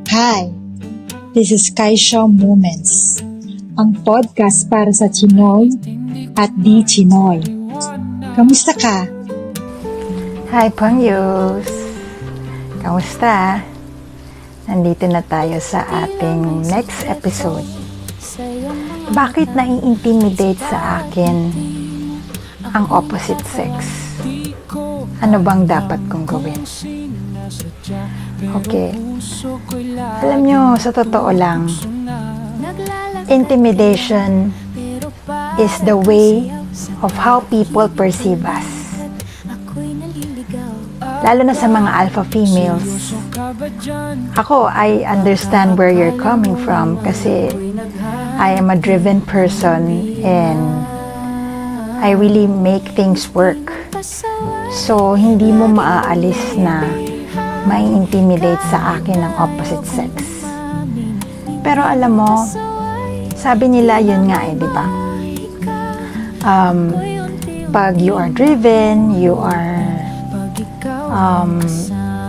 Hi, this is Kaisha Moments, ang podcast para sa Chinoy at di Chinoy. Kamusta ka? Hi, Pangyos! Kamusta? Nandito na tayo sa ating next episode. Bakit nai-intimidate sa akin ang opposite sex? Ano bang dapat kong gawin? Okay. Alam nyo, sa totoo lang, intimidation is the way of how people perceive us. Lalo na sa mga alpha females. Ako, I understand where you're coming from kasi I am a driven person and I really make things work. So, hindi mo maaalis na mai-intimidate sa akin ang opposite sex. Pero alam mo, sabi nila yun nga di ba? Pag you are driven, you are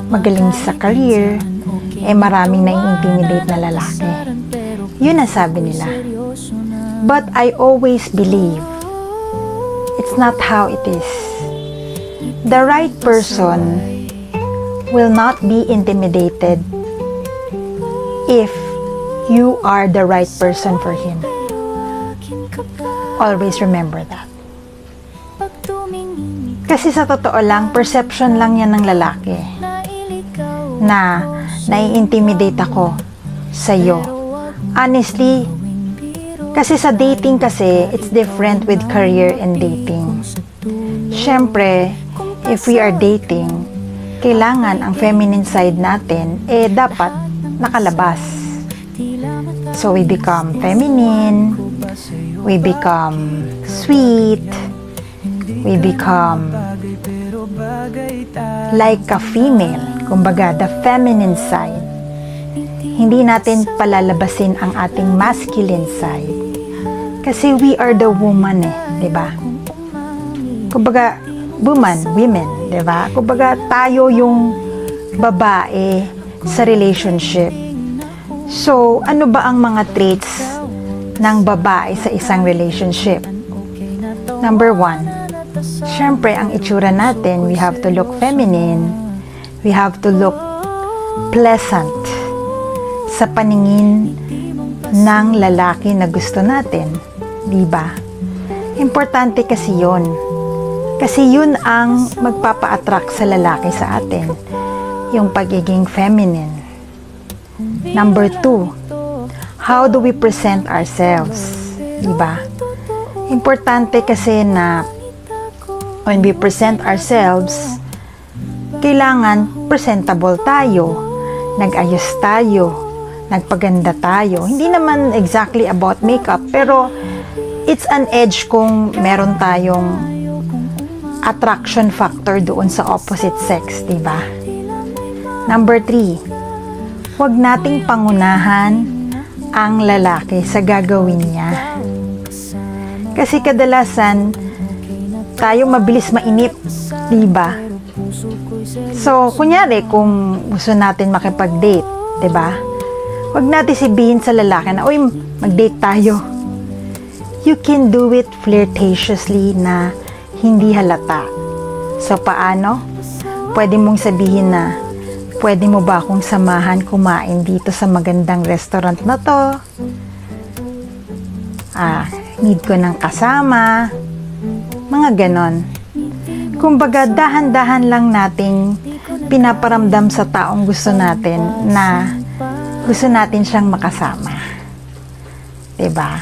magaling sa career, maraming nai-intimidate na lalaki. Yun ang sabi nila. But I always believe it's not how it is. The right person will not be intimidated if you are the right person for him. Always remember that. Kasi sa totoo lang, perception lang yan ng lalaki na nai-intimidate ako sa'yo. Honestly, kasi sa dating kasi, it's different with career and dating. Siyempre, if we are dating, kailangan ang feminine side natin, dapat nakalabas. So, we become feminine, we become sweet, we become like a female, kumbaga, the feminine side. Hindi natin palalabasin ang ating masculine side. Kasi we are the woman diba? Kumbaga, women, diba? Kumbaga, tayo yung babae sa relationship. So, ano ba ang mga traits ng babae sa isang relationship? Number 1, syempre, ang itsura natin, we have to look feminine, we have to look pleasant sa paningin ng lalaki na gusto natin, diba? Importante kasi yun. Kasi yun ang magpapa-attract sa lalaki sa atin, yung pagiging feminine. Number 2, how do we present ourselves? Diba? Importante kasi na when we present ourselves, kailangan presentable tayo, nag-ayos tayo, nagpaganda tayo. Hindi naman exactly about makeup, pero it's an edge kung meron tayong attraction factor doon sa opposite sex, diba? Number 3, huwag nating pangunahan ang lalaki sa gagawin niya. Kasi kadalasan, tayo mabilis mainip, diba? So, kunyari, kung gusto natin makipag-date, diba? Huwag natin sabihin sa lalaki na, uy, mag-date tayo. You can do it flirtatiously na hindi halata. So, paano? Pwede mong sabihin na, pwede mo ba akong samahan kumain dito sa magandang restaurant na to? Need ko ng kasama. Mga ganon. Kumbaga, dahan-dahan lang nating pinaparamdam sa taong gusto natin na gusto natin siyang makasama. Diba?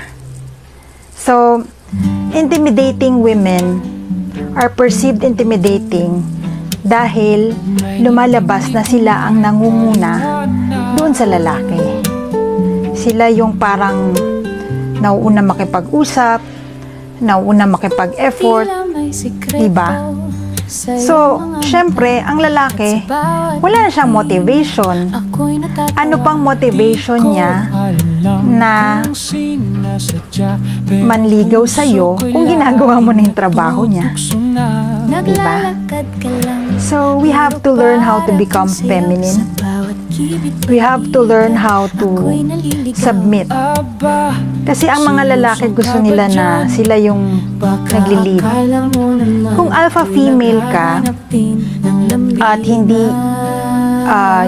So, intimidating women are perceived intimidating dahil lumalabas na sila ang nangunguna doon sa lalaki. Sila yung parang nauuna makipag-usap, nauuna makipag-effort, diba? So, syempre, ang lalaki, wala na siyang motivation. Ano pang motivation niya na manligaw sa'yo kung ginagawa mo na yung trabaho niya? Diba? So, we have to learn how to become feminine We have to learn how to submit. Kasi ang mga lalaki gusto nila na sila yung nagli-lead. Kung alpha female ka at hindi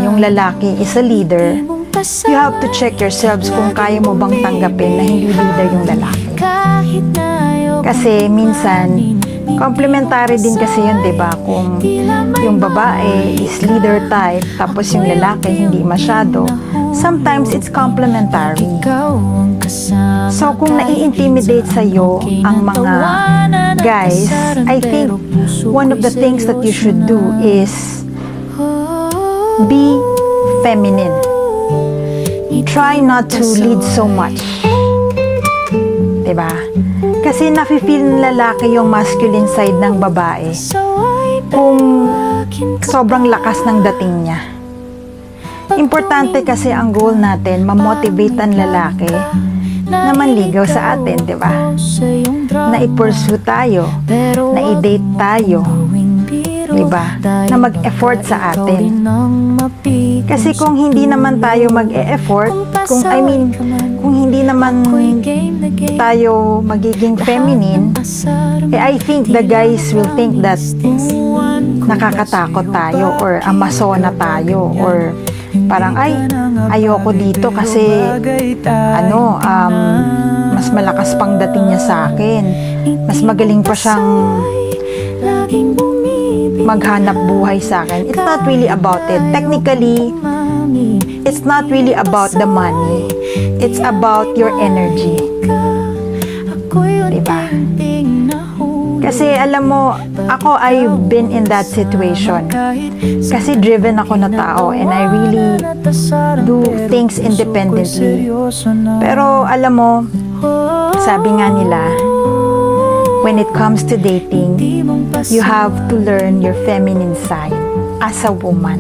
yung lalaki is a leader, you have to check yourselves kung kaya mo bang tanggapin na hindi leader yung lalaki. Kasi minsan, complementary din kasi yun, diba? Kung yung babae is leader type, tapos yung lalaki hindi masyado, sometimes it's complementary. So, kung nai-intimidate sa'yo ang mga guys, I think one of the things that you should do is be feminine. Try not to lead so much. Diba? Kasi nafe-feel ng lalaki yung masculine side ng babae kung sobrang lakas ng dating niya. Importante kasi ang goal natin, mamotivate ang lalaki na manligaw sa atin, di ba? Na i-pursue tayo, na i-date tayo, di ba? Na mag-effort sa atin. Kasi kung hindi naman tayo mag-e-effort, kung hindi naman tayo magiging feminine, I think the guys will think that nakakatakot tayo or amasona tayo or parang ayoko dito kasi mas malakas pang dating niya sa akin, mas magaling pa siyang maghanap buhay sa akin. It's not really about it. Technically, it's not really about the money. It's about your energy. Diba? Kasi alam mo, ako, I've been in that situation. Kasi driven ako na tao and I really do things independently. Pero alam mo, sabi nga nila, when it comes to dating, you have to learn your feminine side as a woman.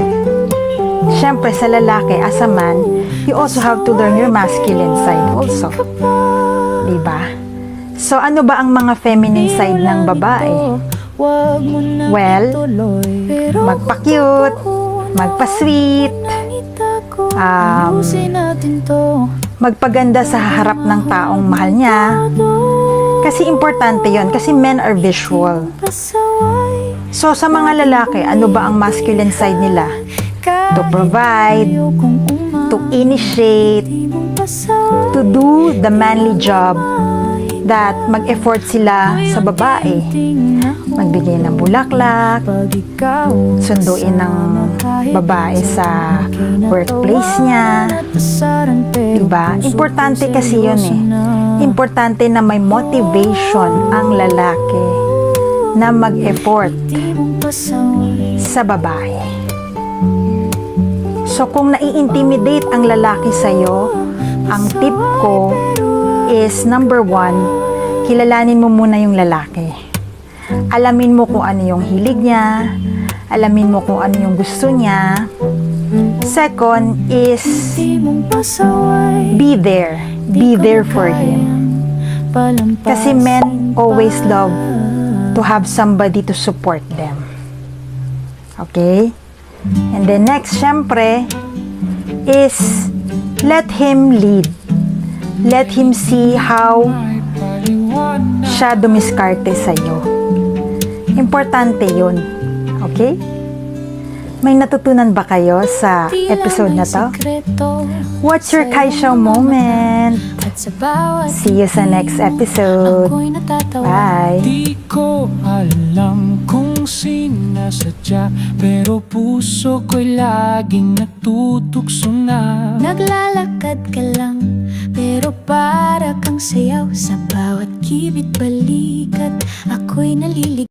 Siyempre, sa lalaki, as a man, you also have to learn your masculine side also. Diba? So, ano ba ang mga feminine side ng babae? Well, magpa-cute, magpa-sweet, magpaganda sa harap ng taong mahal niya. Kasi importante yon, kasi men are visual. So, sa mga lalaki, ano ba ang masculine side nila? To provide, to initiate, to do the manly job, that mag-effort sila sa babae. Magbigay ng bulaklak, sunduin ng babae sa workplace niya. Diba? Importante kasi yun eh. Importante na may motivation ang lalaki na mag-effort sa babae. So, kung nai-intimidate ang lalaki sa'yo, ang tip ko is number 1, kilalanin mo muna yung lalaki. Alamin mo kung ano yung hilig niya, alamin mo kung ano yung gusto niya. Second is be there for him. Kasi men always love to have somebody to support them. Okay? And then next, syempre, is let him lead. Let him see how siya dumiskarte sa'yo. Importante yun. Okay? May natutunan ba kayo sa episode na to? What's your Kaisha moment? See you sa next episode. Bye! Di ko alam kung sinasadya, pero puso ko'y laging natutokso na. Naglalakad ka lang, pero para kang sayaw sa bawat kibit balikat. Ako'y nalilig